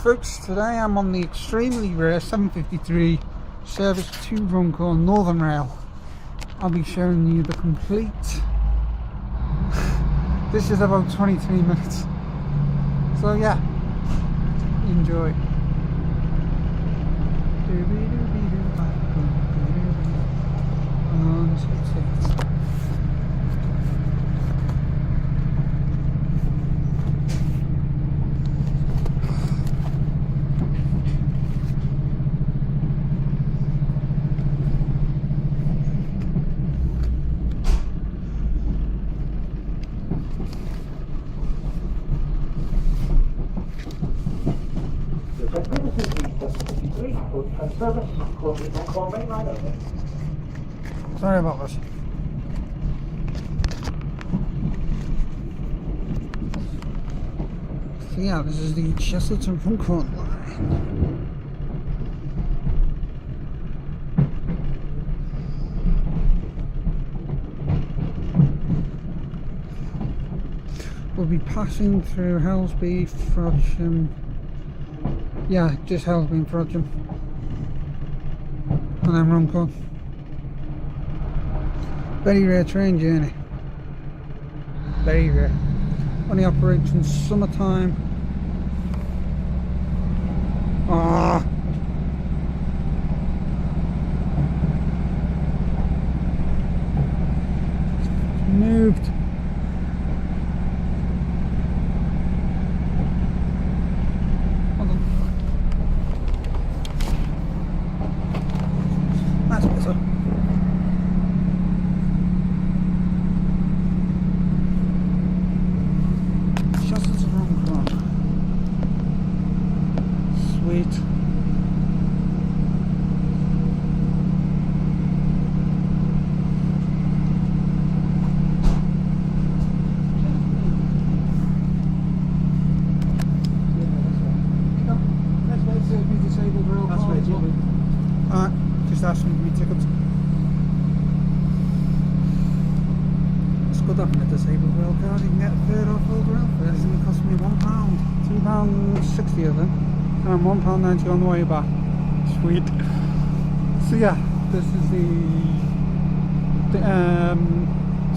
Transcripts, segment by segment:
Folks, today I'm on the extremely rare 753 service to Runcorn Northern Rail. I'll be showing you the complete. This is about 23 minutes. So yeah, enjoy. Sorry about this. So yeah, this is the Chester to Runcorn line. We'll be passing through Helsby, Frodsham. Yeah, just Helsby and Frodsham. And then Runcorn. Very rare train journey. Very rare. Only operates in summertime. Ah. It's moved. Hold on. That's better. Sweet. Alright, just ask me for tickets. It's good having a disabled rail card. You can get a third off old rail fare. It's only cost me £1, £2.60 of them. And £1.90 on the way back. Sweet. So yeah, this is the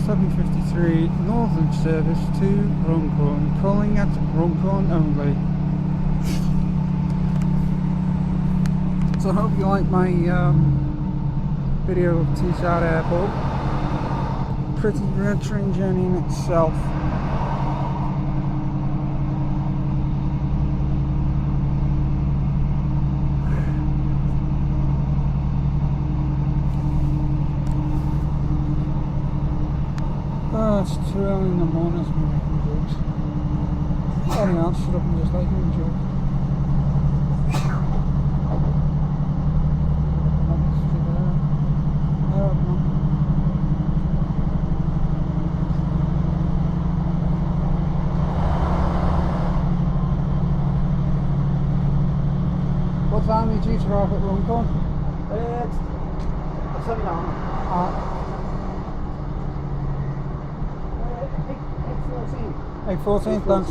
753 Northern service to Runcorn, calling at Runcorn only. So I hope you like my video of Teesside Airport. Pretty rare train journey in itself. It's too early in the morning to be making jokes. Anyway, I'll shut up and just let you enjoy. What time are you due to arrive at Runcorn? It's 7 hours. 8:14, thanks.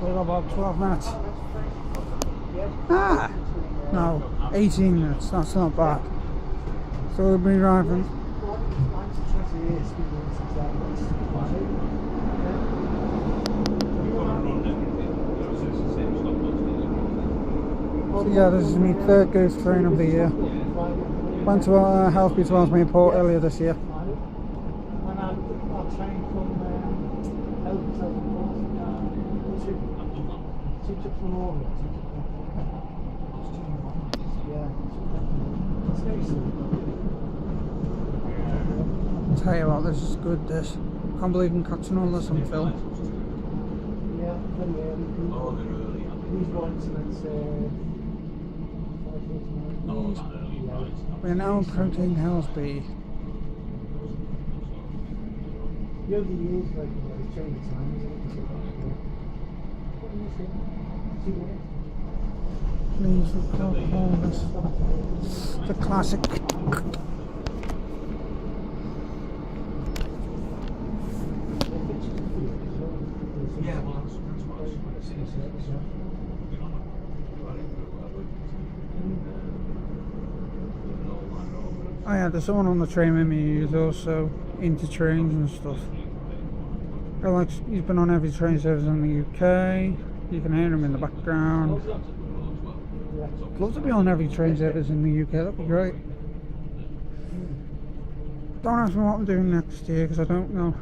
We've got about 12 minutes. Ah! No, 18 minutes, that's not bad. So we'll be arriving. So yeah, this is my third ghost train of the year. Went to Helsby to Ellesmere Port earlier this year. I'll tell you what, this is good, this. Can't believe I'm catching all this on film. Yeah, very early. These ones, We're now approaching Helsby. The other years, like, change the time, Please record all this. The classic. Yeah, well, that's what city service, yeah. Oh yeah, there's someone on the train with me who's also into trains and stuff. He's been on every train service in the UK. You can hear him in the background. I'd love to be on every train service in the UK, that'd be great. Don't ask me what I'm doing next year because I don't know.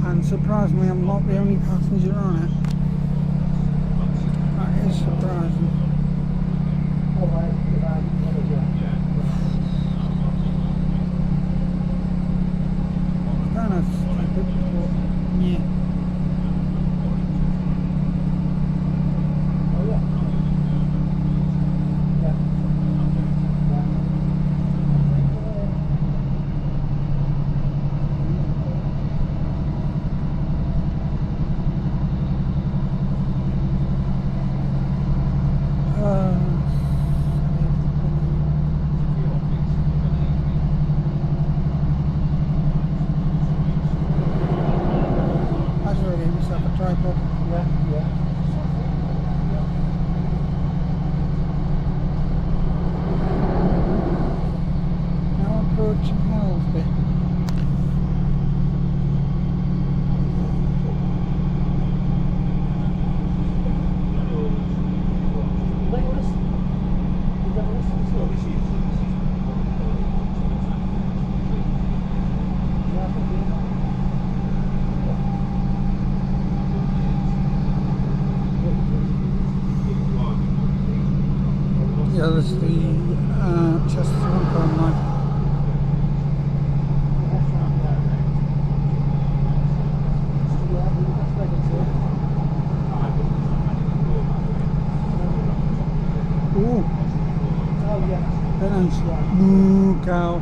And surprisingly, I'm not the only passenger on it. That is surprising. Kind of stupid, but yeah. Tripod. Yeah. Now approaching Halsby. Yeah, this is the Runcorn Line. Ooh. Oh yeah. Very nice. Moo, cow.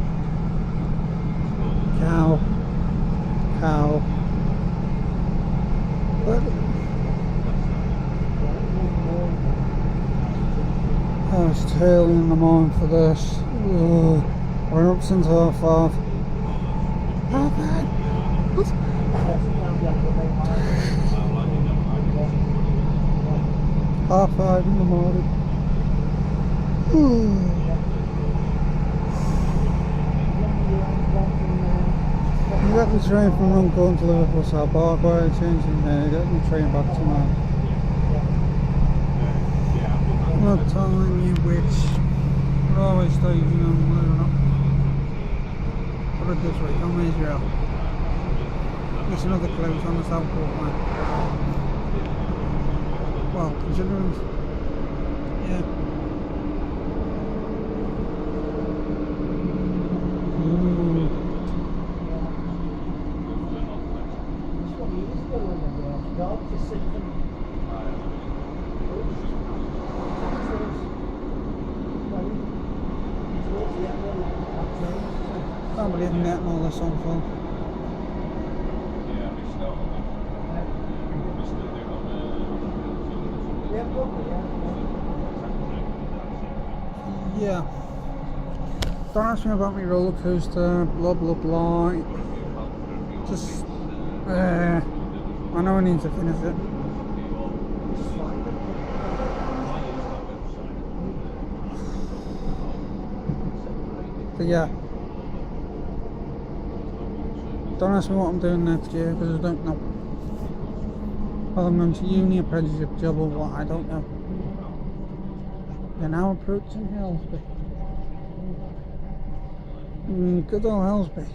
Cow. Cow. But oh, it's too early in the morning for this. Ugh. We're up since 5:30. 5:30? What? 5:30 in the morning. You got the train from Runcorn to Liverpool South Parkway, changing there, getting the train back tonight. I'm not telling you which railway station I'm moving up. Put it this way, don't measure out. There's another clue, it's on the Southport line. Well, considering, yeah. Can't believe I'm getting all this on film. Yeah. Don't ask me about my roller coaster, blah blah blah. Just, I know I need to finish it. But yeah. Don't ask me what I'm doing next year because I don't know. Whether I'm going to uni, apprenticeship, job or what, I don't know. We're now approaching Halsby. Good old Halsby.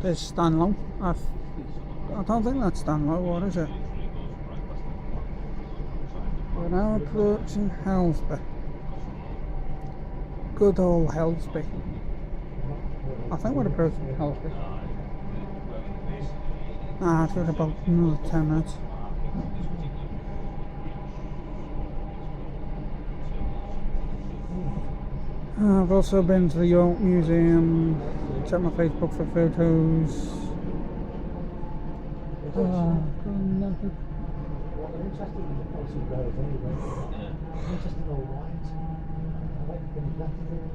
There's Stanlow. I don't think that's Stanlow, what is it? We're now approaching Halsby. Good old Halsby. I think we're approaching Halsby. I've got about another 10 minutes. I've also been to the York Museum. Check my Facebook for photos. Well, I'm interested in the policy growers anyway. I'm interested in all wines. I like the competitive.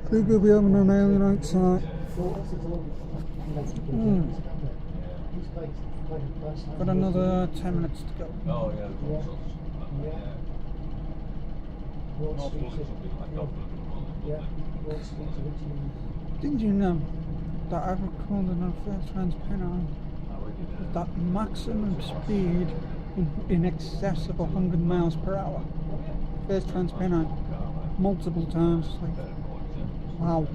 I think we'll be having an alien outside. Got another 10 minutes to go. Oh yeah. Did you know that I recorded on first transparent that maximum speed in excess of 100 miles per hour? First transparent multiple times. It's like, wow.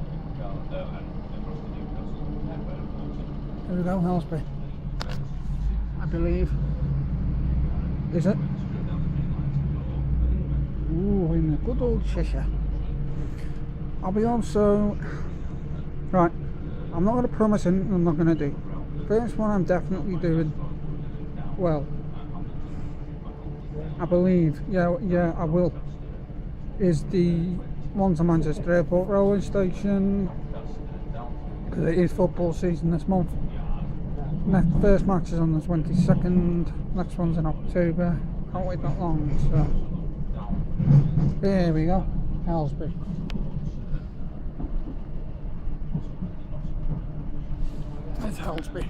Here we go, Helsby. I believe. Is it? Ooh, in the good old Cheshire. I'll be also... Right, I'm not going to promise anything I'm not going to do. First one I'm definitely doing, well, I believe, yeah, I will, is the one to Manchester Airport railway station, because it is football season this month. First match is on the 22nd, next one's in October, can't wait that long, so there we go, Helsby. It's Helsby.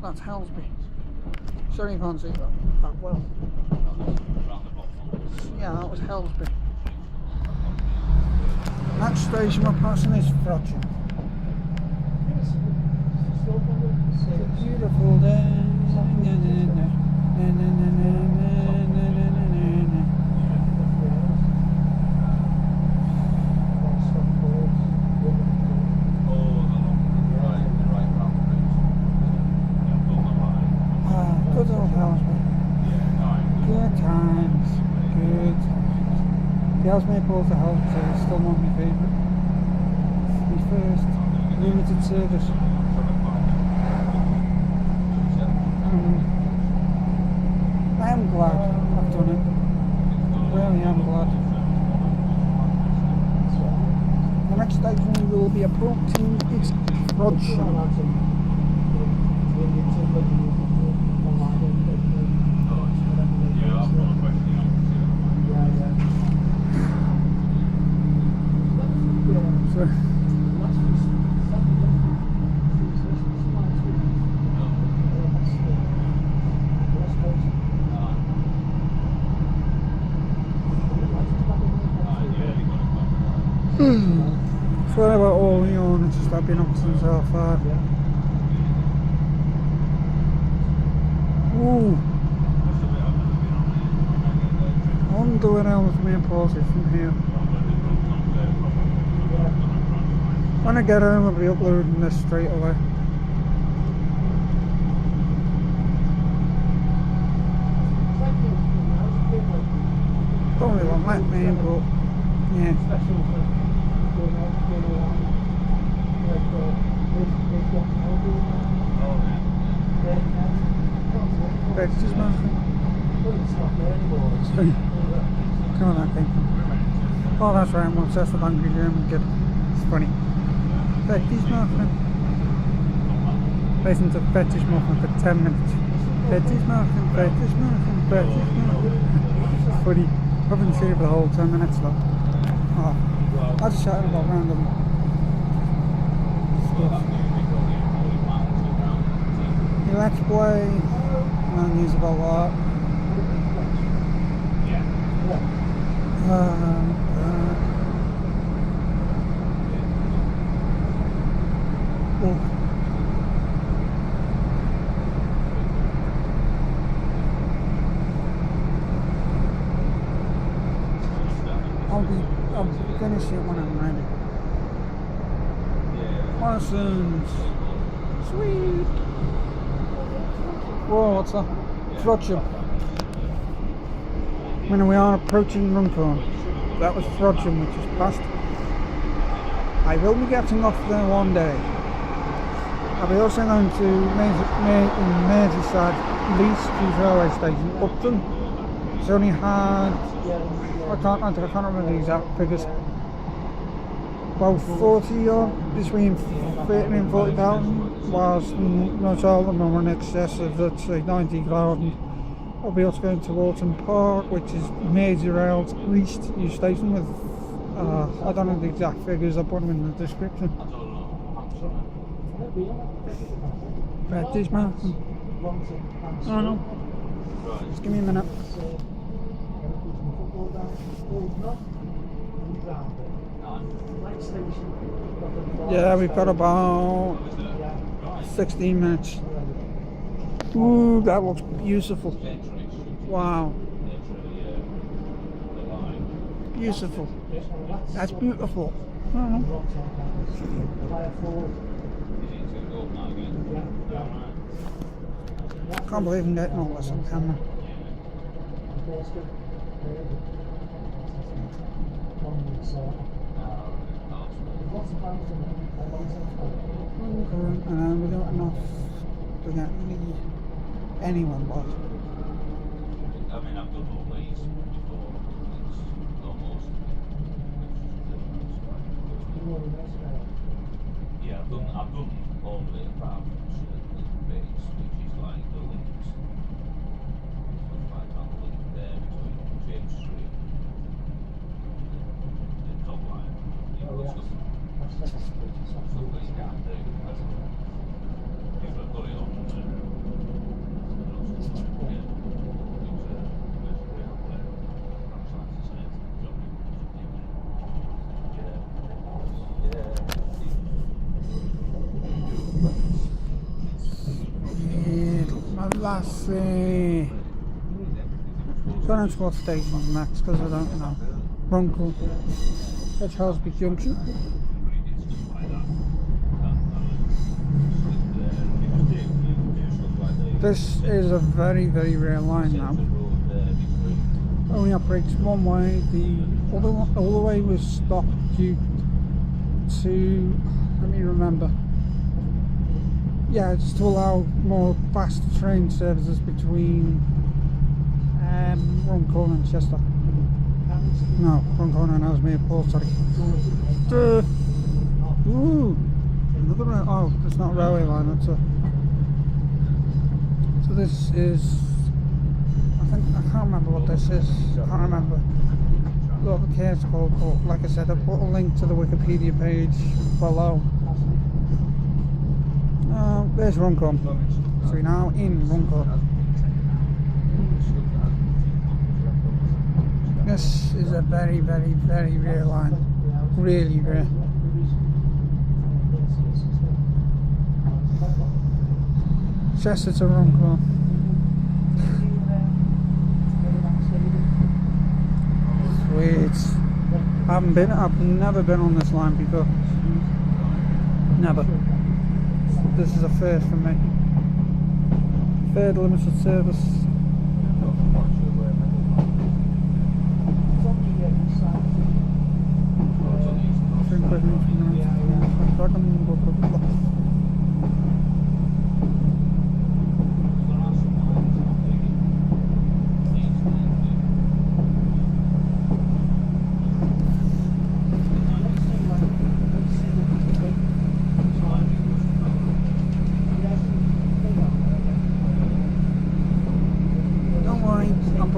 That's Helsby. Sorry you can't see that well. Yeah, that was Helsby. Next station we're passing is Frodsham. It's a beautiful day. Good old Helsby. Good times. Good times. The Helsby Port of Helsby is still one of my favourite. My first limited service. I am glad I've done it. Really am glad. The next station we will be approaching is Frodsham. Sorry about all the on, it's just I've been up since half 5. Ooh. I wonder where else my impulse is from here. When I get home I'll be uploading this straight away. Probably won't let me, but yeah. Breakfast market. Come on, that thing. Oh, that's right, I'm obsessed with Angry German kid. It's funny. Fetish muffin. Listen to fetish muffin for 10 minutes. Fetish muffin, fetish muffin, fetish muffin. It's funny. I haven't seen it for the whole 10 minutes though. Oh, I just shouted about random stuff. Let's play. No news about that. I'll finish it when I'm ready. Parsons. Sweet. Whoa, what's that? Frodsham. When we are approaching Runcorn. That was Frodsham, which is past. I will be getting off there one day. I'll be also going to Merseyside Leeds Street Railway Station, Upton. It's only had, I can't remember the exact figures. About 40 or between 30 and 40,000, whilst not all of them are in excess of, let's say, 90,000. I'll be also going to Alton Park, which is Merseyrail's least used station with, I don't know the exact figures, I'll put them in the description. Reddish Mountain. Oh no. Just give me a minute. Yeah, we've got about 16 minutes. Ooh, that looks beautiful. Wow. Beautiful. That's beautiful. I don't know. Can't believe I'm getting all this on camera. And we don't enough to get anyone, but I mean, I've done all these before. It's almost. Yeah, I've done all the apartments and bits, which is like the links. It's like that link there between James Street and the top line. You know, stuff that you can't do. People have got it on. Lassie. Don't know what station next because I don't know. Runcorn at Charlesby Junction. This is a very, very rare line now. Only operates one way. The other way was stopped due to, let me remember. Yeah, just to allow more fast train services between Runcorn and Chester. No, Runcorn and Ellesmere Port, sorry. Ooh, another oh, it's not a railway line, that's a. So this is, I can't remember what this is. I can't remember what the care's called, but like I said, I put a link to the Wikipedia page below. There's Runcorn. So we're now in Runcorn. This is a very, very, very rare line. Really rare. Chester to Runcorn. Sweet. I've never been on this line before. Never. This is a first for me. Third limited service.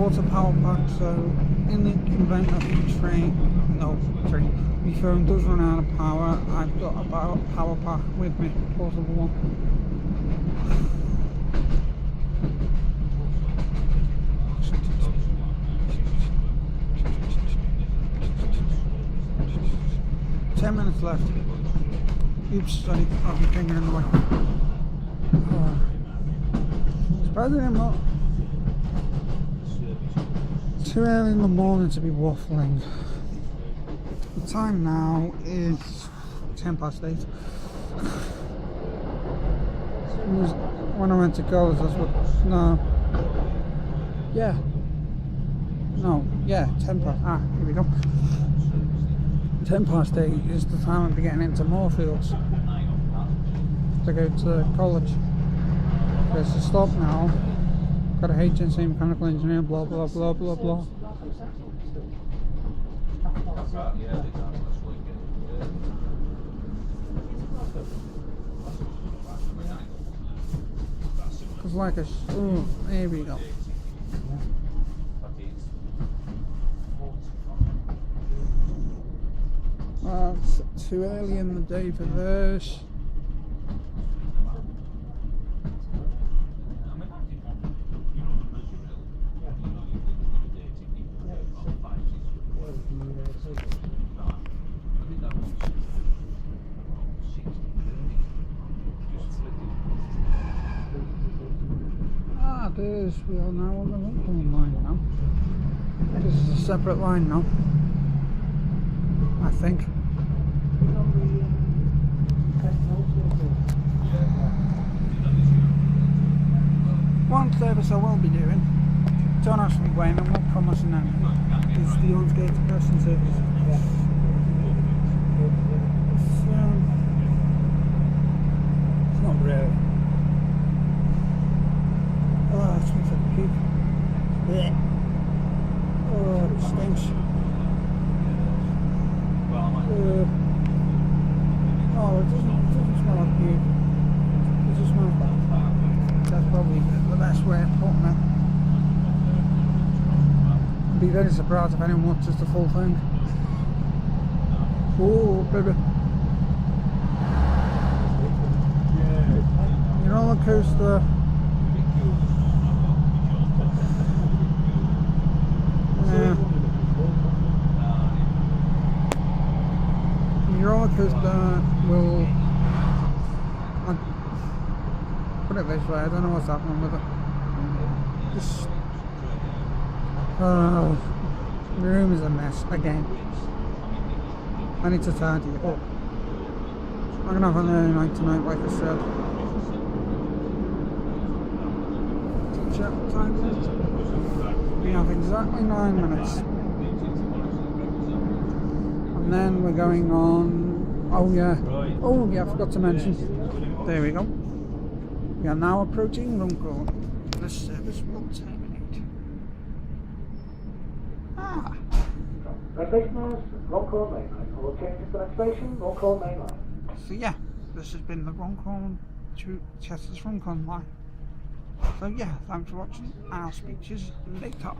A power pack, so in the event of the my phone does run out of power, I've got a power pack with me, portable one. 10 minutes left. Oops, sorry, I've been finger in the way. Surprisingly I'm not too early in the morning to be waffling. The time now is 8:10. When I went to college, that's what. No. Yeah. No. Yeah. 10 past. Ah, here we go. 8:10 is the time I'll be getting into Moorfields to go to college. There's a stop now. Got a HNC mechanical engineer, blah blah blah blah blah. Yeah, they done last week. Cause like a oh, there we go. It's too early in the day for this. We are now on the Runcorn Line now. This is a separate line now, I think. One service I will be doing, don't ask me when, I'm not promising anything, is the ungated person service. It's not really. Oh, it smells like poop. Blech. Oh, it stinks. Oh, it doesn't smell like poop. It just smells like. That's probably the best way of putting it. I'd be very surprised if anyone watches the full thing. Oh, baby. Your roller coaster. Your roller coaster will, put it this way, I don't know what's happening with it. Just, the room is a mess again. I need to tidy it up. I'm gonna have an early night tonight, like I said. Check what time it is. We have exactly 9 minutes. And then we're going on, oh yeah, I forgot to mention, there we go. We are now approaching Runcorn. This service will terminate. Next station is Runcorn Main Line. We'll change to the next station, Runcorn Main Line. So yeah, this has been the Runcorn to Chester's Runcorn Line. So yeah, thanks for watching. I'll speak to you later.